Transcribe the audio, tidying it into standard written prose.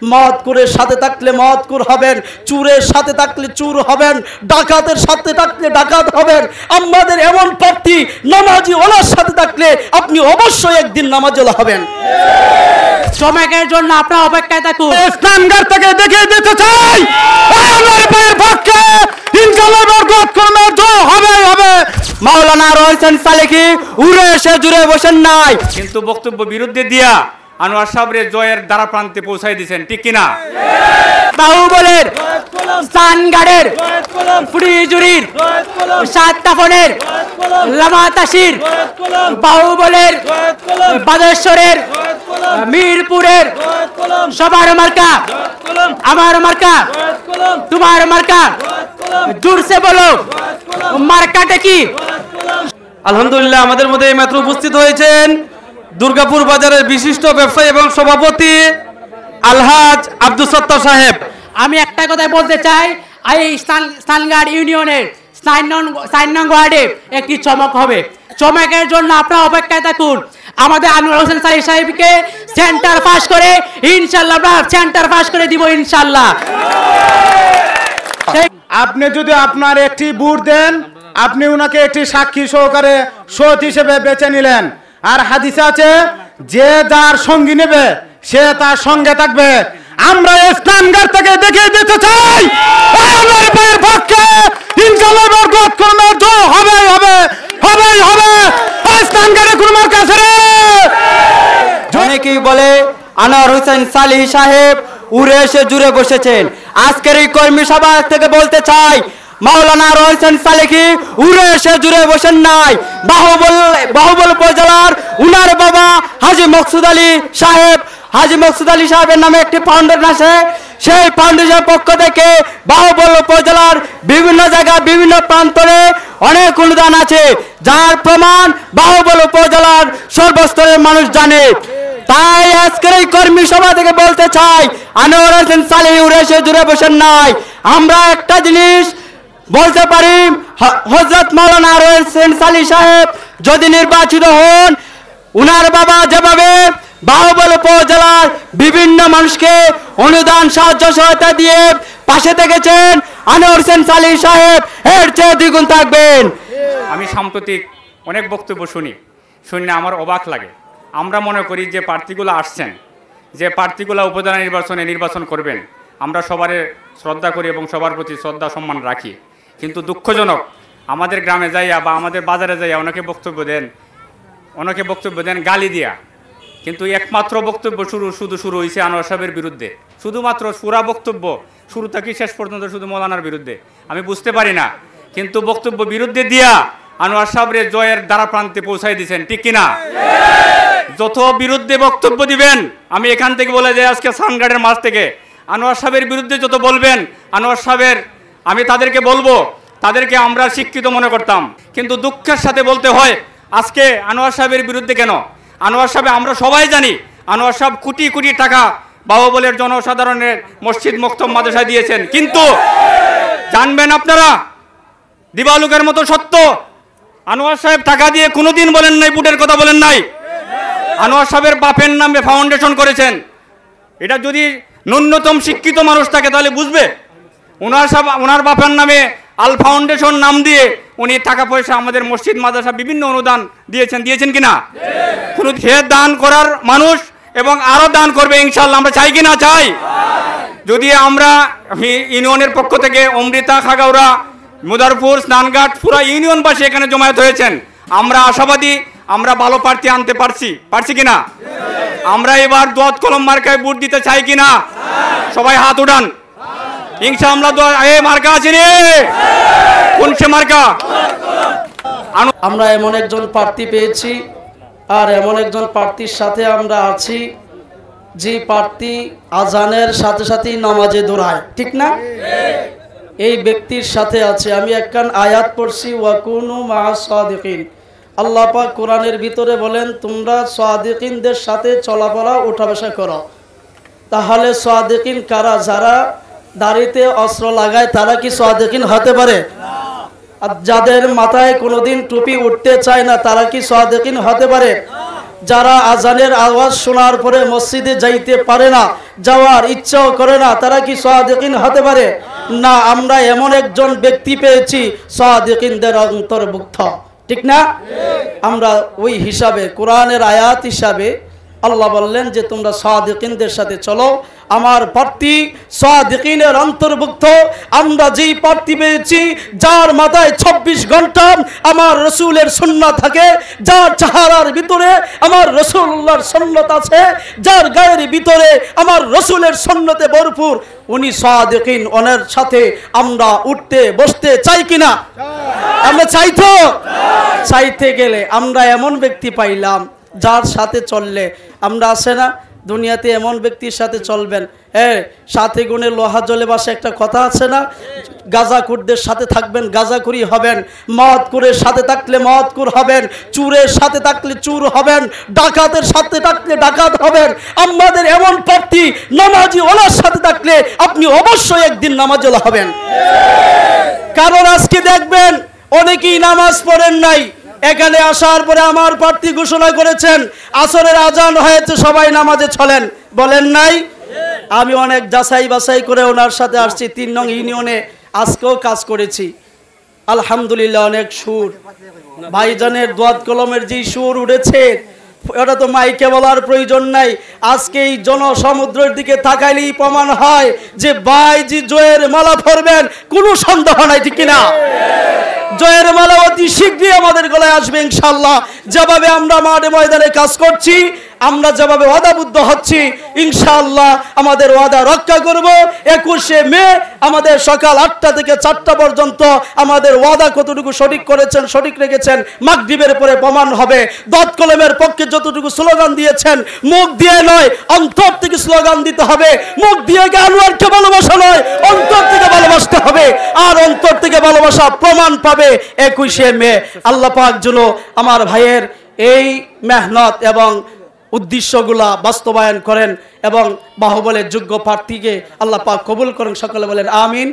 মদকুরের সাথে থাকলে মদকুর হবেন, চুরের সাথে থাকলে চুর হবেন, ডাকাতের সাথে থাকলে ডাকাত হবেন। আমাদের এমন প্রার্থী নামাজি ওলার সাথে থাকলে আপনি অবশ্যই একদিন নামাজিওয়ালা হবেন। শ্রমিকের জন্য আপনারা অপেক্ষায় থাকুন। স্নানঘাট থেকে দেখে দিতে চাই আল্লাহর পায়ের পক্ষে ইনশাআল্লাহ বরকত করবে, জয় হবে হবে। মাওলানা রহমান সালেকি উড়ে এসে জুড়ে বসেন নাই, কিন্তু বক্তব্য বিরুদ্ধে দিয়া আনোয়ার সাহেবরে জয়ের দ্বারা প্রান্তে পৌঁছাই দিয়েছেন, ঠিক কিনা? বাহুবলের, স্থানগাড়ের, ফুড়িজুরির, সাতটাফনের, লামাতাসির, বাহুবলের, বাদেশ্বরের, মিরপুরের সবার মার্কা আমার মার্কা, তোমার মার্কা, জোরসে বলো মার্কাটা কি? আলহামদুলিল্লাহ আমাদের মধ্যে মাত্র উপস্থিত হয়েছেন দুর্গাপুর বাজারের বিশিষ্ট ব্যবসায়ী এবং সভাপতি আলহাজ আব্দুল সত্তার সাহেব। আমি একটা কথা বলতে চাই, এই স্থানগাড় ইউনিয়নের 4 নং ওয়ার্ডে একটি চমক হবে। চমকের জন্য আপনারা অপেক্ষায় থাকুন। আমাদের আনোয়ার হোসেন সালেক সাহেবকে সেন্টার পাস করে ইনশাআল্লাহ আমরা সেন্টার পাস করে দিব ইনশাআল্লাহ। আপনি যদি আপনার একটি ভোট দেন, আপনি উনাকে একটি সাক্ষী সহকারে সৎ হিসেবে বেছে নিলেন। আর হাদিসে আছে যে যার সঙ্গী নেবে সে তার সঙ্গে থাকবে। আমরা স্থানঘাট থেকে দেখে দিতে চাই আল্লাহর পায়ের পক্ষে ইনশাআল্লাহ বরকত করবে, জয় হবে হবে হবে হবে। স্থানঘাটে কুরমার কাছে অনেকেই বলে আনোয়ার হোসেন সালেক সাহেব উড়ে এসে জুড়ে বসেছেন। আজকের এই কর্মী সভা থেকে বলতে চাই মাওলানা রহমান সালেকি উড়ে এসে জুড়ে বসেন নাই। বাহুবল উপজেলার উনার বাবা হাজী মকসুদ আলী সাহেব, হাজী মকসুদ আলী সাহেবের নামে একটি ফাউন্ডেশন আছে। সেই ফাউন্ডেশনের পক্ষ থেকে বাহুবল উপজেলার বিভিন্ন জায়গায় বিভিন্ন প্রান্তরে অনেক অনুদান আছে, যার প্রমাণ বাহুবল উপজেলার সর্বস্তরের মানুষ জানে। তাই আজকের এই কর্মী সভা থেকে বলতে চাই আনোয়ার হোসেন সালেক উড়ে এসে জুড়ে বসেন নাই। আমরা একটা জিনিস বলতে পারি, হযরত মাওলানা হোসেন সালেক সাহেব যদি নির্বাচিত হন, উনার বাবা যেভাবে বাহুবল উপজেলার বিভিন্ন মানুষকে অনুদান সাহায্য সহায়তা দিয়ে পাশে থেকেছেন, আনোয়ার হোসেন সালেক সাহেব এর চেয়ে দ্বিগুণ থাকবেন। আমি সাম্প্রতিক অনেক বক্তব্য শুনি আমার অবাক লাগে। আমরা মনে করি যে প্রার্থীগুলো আসছেন, যে প্রার্থীগুলো উপজেলা নির্বাচন করবেন, আমরা সবার শ্রদ্ধা করি এবং সবার প্রতি শ্রদ্ধা সম্মান রাখি। কিন্তু দুঃখজনক আমাদের গ্রামে যাইয়া বা আমাদের বাজারে যাইয়া অনেকে বক্তব্য দেন গালি দিয়া। কিন্তু একমাত্র বক্তব্য শুরু হয়েছে আনোয়ার সাহেবের বিরুদ্ধে, শুধুমাত্র পুরা বক্তব্য শুরু থেকে শেষ পর্যন্ত শুধু মৌলানার বিরুদ্ধে। আমি বুঝতে পারি না, কিন্তু বক্তব্য বিরুদ্ধে দিয়া আনোয়ার সাহেবরে জয়ের দ্বারা প্রান্তে পৌঁছাই দিয়েছেন, ঠিক কিনা? যত বিরুদ্ধে বক্তব্য দিবেন, আমি এখান থেকে বলে যাই আজকে সানগার্ডের মাঝ থেকে আনোয়ার সাহেবের বিরুদ্ধে যত বলবেন, আনোয়ার সাহেবের আমি তাদেরকে বলবো, তাদেরকে আমরা শিক্ষিত মনে করতাম। কিন্তু দুঃখের সাথে বলতে হয় আজকে আনোয়ার সাহেবের বিরুদ্ধে কেন? আনোয়ার সাহেব আমরা সবাই জানি আনোয়ার সাহেব কোটি কোটি টাকা বাহুবলের জনসাধারণের মসজিদ মক্তব মাদ্রাসায় দিয়েছেন। কিন্তু জানবেন আপনারা দিবালুকের মতো সত্য, আনোয়ার সাহেব টাকা দিয়ে কোনোদিন বলেন নাই, বুটের কথা বলেন নাই। আনোয়ার সাহেবের বাপের নামে ফাউন্ডেশন করেছেন। এটা যদি ন্যূনতম শিক্ষিত মানুষ থাকে তাহলে বুঝবে। ওনার বাপের নামে আল ফাউন্ডেশন নাম দিয়ে উনি টাকা পয়সা আমাদের মসজিদ মাদ্রাসা বিভিন্ন অনুদান দিয়েছেন কিনা? কোনো দান করার মানুষ এবং আরো দান করবে ইনশাআল্লাহ, আমরা চাই কিনা? চাই। যদি আমরা ইউনিয়নের পক্ষ থেকে অমৃতা, খাগাউড়া, মুদারপুর, স্নানঘাট পুরা ইউনিয়নবাসী এখানে জমায়েত হয়েছেন, আমরা আশাবাদী আমরা ভালো প্রার্থী আনতে পারছি কিনা? আমরা এবার দোয়াত কলম মার্কায় ভোট দিতে চাই কিনা? সবাই হাত উঠান ইনশাআল্লাহ। মার্কা আছে রে, কোন সে মার্কা? আমরা এমন একজন প্রার্থী পেয়েছি, আর এমন একজন প্রার্থীর সাথে আমরা আছি যে প্রার্থী আজানের সাথে সাথেই নামাজে দৌড়ায়, ঠিক না? এই ব্যক্তির সাথে আছে। আমি একখান আয়াত পড়ছি, ওয়াকুনু মা'আস সাদিকিন। আল্লাহ পাক কোরআনের ভিতরে বলেন তোমরা সাদিকিনদের সাথে চলাফেরা ওঠা বসা করো। তাহলে সাদিকিন কারা? যারা দাড়িতে অস্ত্র লাগায় তারা কি সাদিকিন হতে পারে? আর যাদের মাথায় কোনোদিন টুপি উঠতে চায় না তারা কি সাদিকিন হতে পারে? যারা আজানের আওয়াজ শোনার পরে মসজিদে যাইতে পারে না, যাওয়ার ইচ্ছাও করে না, তারা কি সাদিকিন হতে পারে? না, আমরা এমন একজন ব্যক্তি পেয়েছি সাদিকিনদের অন্তর্ভুক্ত, ঠিক না? আমরা ওই হিসাবে কোরআনের আয়াত হিসাবে আল্লাহ বললেন যে তোমরা সাদিকিনদের সাথে চলো। আমার প্রার্থী সাদিকিনের অন্তর্ভুক্ত। আমরা যেই প্রার্থী পেয়েছি, যার মাথায় 26 ঘন্টা আমার রসুলের সুন্নাত থাকে, যার চেহারার ভিতরে আমার রসুল্লাহর সুন্নাত আছে, যার গায়ের ভিতরে আমার রসুলের সুন্নতে ভরপুর, উনি সাদিকিন। ওনার সাথে আমরা উঠতে বসতে চাই কিনা? আমরা চাই তো? চাইতে গেলে আমরা এমন ব্যক্তি পাইলাম যার সাথে চললে আমরা আছে না দুনিয়াতে এমন ব্যক্তির সাথে চলবেন, সাথে গুণে লোহা জলে বাসে একটা কথা আছে না, গাঁজাখুরদের সাথে থাকবেন গাঁজাখুরি হবেন, মদখুরের সাথে থাকলে মদখুর হবেন, চুরের সাথে থাকলে চুর হবেন, ডাকাতের সাথে থাকলে ডাকাত হবেন। আমাদের এমন প্রার্থী নামাজি ওলার সাথে থাকলে আপনি অবশ্যই একদিন নামাজি ওলা হবেন। কারণ আজকে দেখবেন অনেকেই নামাজ পড়েন নাই, এখানে আসার পরে আমার প্রার্থী ঘোষণা করেছেন আসরের আজান হয়েছে সবাই নামাজে চলেন, বলেন নাই? আমি অনেক যাচাই বাছাই করে ওনার সাথে আসছি, 3 নং ইউনিয়নে আজকেও কাজ করেছি। আলহামদুলিল্লাহ অনেক সুর, ভাইজানের দোয়াত কলমের যে সুর উঠেছে ওটা তো মাইকে বলার প্রয়োজন নাই। আজকে এই জনসমুদ্রের দিকে তাকাইলেই প্রমাণ হয় যে ভাইজি জয়ের মালা পরবেন, কোনো সন্দেহ নাই, ঠিক কিনা? জয়ের মালা অতি শীঘ্রই আমাদের গলায় আসবে ইনশাআল্লাহ। যেভাবে আমরা মাঠে ময়দানে কাজ করছি, আমরা যেভাবে ওয়াদাবদ্ধ হচ্ছি, ইনশাআল্লাহ আমাদের ওয়াদা রক্ষা করব। 21শে মে আমাদের সকাল 8টা থেকে 4টা পর্যন্ত আমাদের ওয়াদা কতটুকু সঠিক করেছেন, সঠিক রেখেছেন, মাগরিবের পরে প্রমাণ হবে। দত কলমের পক্ষে যতটুকু স্লোগান দিয়েছেন, মুখ দিয়ে নয় অন্তর থেকে স্লোগান দিতে হবে। মুখ দিয়ে আনোয়ারকে ভালোবাসা নয়, অন্তর থেকে ভালোবাসতে হবে, আর অন্তর থেকে ভালোবাসা প্রমাণ পাবে 21শে মে। আল্লাহ পাক যেন আমার ভাইয়ের এই মেহনত এবং উদ্দেশ্যগুলা বাস্তবায়ন করেন এবং বাহুবলের যোগ্য প্রার্থীকে আল্লাহ পাক কবুল করেন। সকলে বলেন আমিন।